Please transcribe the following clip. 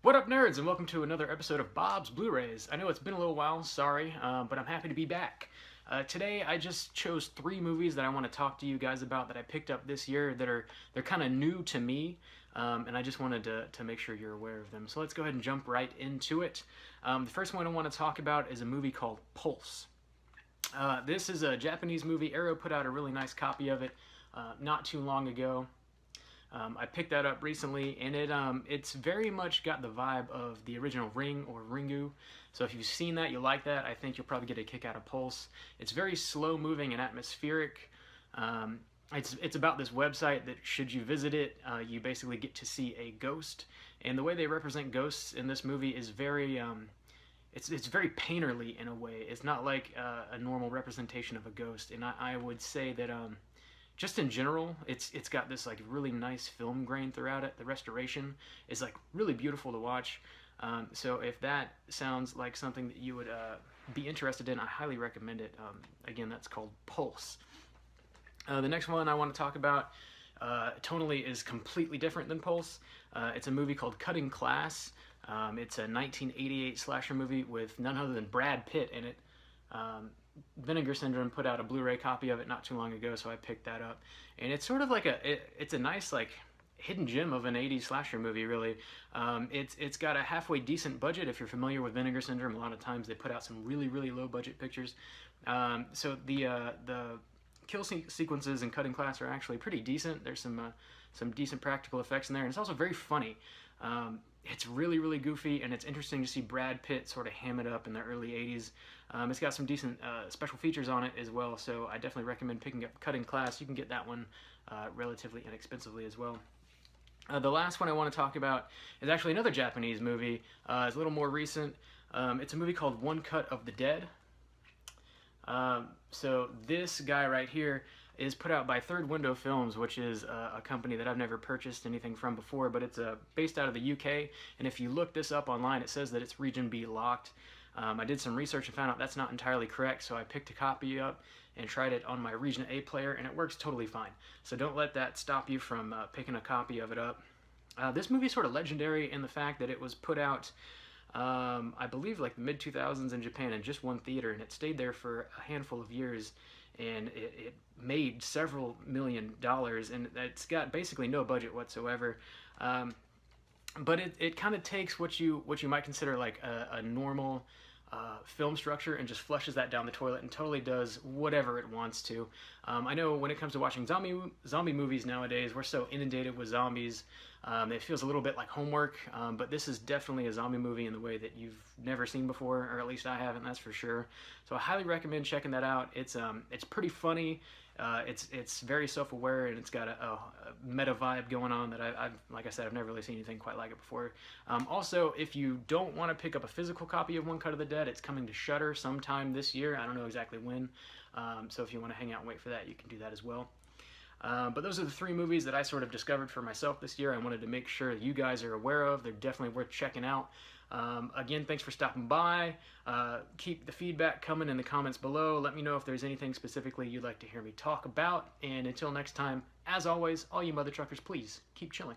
What up, nerds, and welcome to another episode of Bob's Blu-Rays. I know it's been a little while, sorry, but I'm happy to be back. Today, I just chose 3 movies that I want to talk to you guys about that I picked up this year they're kind of new to me, and I just wanted to make sure you're aware of them. So let's go ahead and jump right into it. The first one I want to talk about is a movie called Pulse. This is a Japanese movie. Arrow put out a really nice copy of it not too long ago. I picked that up recently, and it's very much got the vibe of the original Ring or Ringu. So if you've seen that, you like that, I think you'll probably get a kick out of Pulse. It's very slow moving and atmospheric. It's about this website that, should you visit it, you basically get to see a ghost. And the way they represent ghosts in this movie is very it's very painterly in a way. It's not like a normal representation of a ghost. And I would say that just in general, it's got this like really nice film grain throughout it. The restoration is like really beautiful to watch. So if that sounds like something that you would be interested in, I highly recommend it. Again, that's called Pulse. The next one I want to talk about tonally is completely different than Pulse. It's a movie called Cutting Class. It's a 1988 slasher movie with none other than Brad Pitt in it. Vinegar Syndrome put out a Blu-ray copy of it not too long ago, so I picked that up. And it's sort of like it's a nice like hidden gem of an 80s slasher movie, really. It's got a halfway decent budget. If you're familiar with Vinegar Syndrome, a lot of times they put out some really low budget pictures. So the kill sequences in Cutting Class are actually pretty decent. There's some decent practical effects in there, and it's also very funny. It's really goofy, and it's interesting to see Brad Pitt sort of ham it up in the early 80s. It's got some decent special features on it as well, so I definitely recommend picking up Cutting Class. You can get that one relatively inexpensively as well. The last one I want to talk about is actually another Japanese movie. It's a little more recent. It's a movie called One Cut of the Dead. So this guy right here is put out by Third Window Films, which is a company that I've never purchased anything from before, but it's based out of the UK, and if you look this up online, it says that it's Region B locked. I did some research and found out that's not entirely correct, so I picked a copy up and tried it on my Region A player, and it works totally fine. So don't let that stop you from picking a copy of it up. This movie is sort of legendary in the fact that it was put out I believe like the mid-2000s in Japan in just one theater, and it stayed there for a handful of years, and it made several $1 million, and it's got basically no budget whatsoever. But it kind of takes what you might consider like a normal film structure and just flushes that down the toilet and totally does whatever it wants to. I know when it comes to watching zombie movies nowadays, we're so inundated with zombies. It feels a little bit like homework, but this is definitely a zombie movie in the way that you've never seen before, or at least I haven't, that's for sure. So I highly recommend checking that out. It's pretty funny. It's very self-aware, and it's got a meta vibe going on that like I said, I've never really seen anything quite like it before. Also, if you don't want to pick up a physical copy of One Cut of the Dead, it's coming to Shudder sometime this year. I don't know exactly when. So if you want to hang out and wait for that, you can do that as well. But those are the 3 movies that I sort of discovered for myself this year. I wanted to make sure that you guys are aware of. They're definitely worth checking out. Again, thanks for stopping by. Keep the feedback coming in the comments below. Let me know if there's anything specifically you'd like to hear me talk about. And until next time, as always, all you mother truckers, please keep chilling.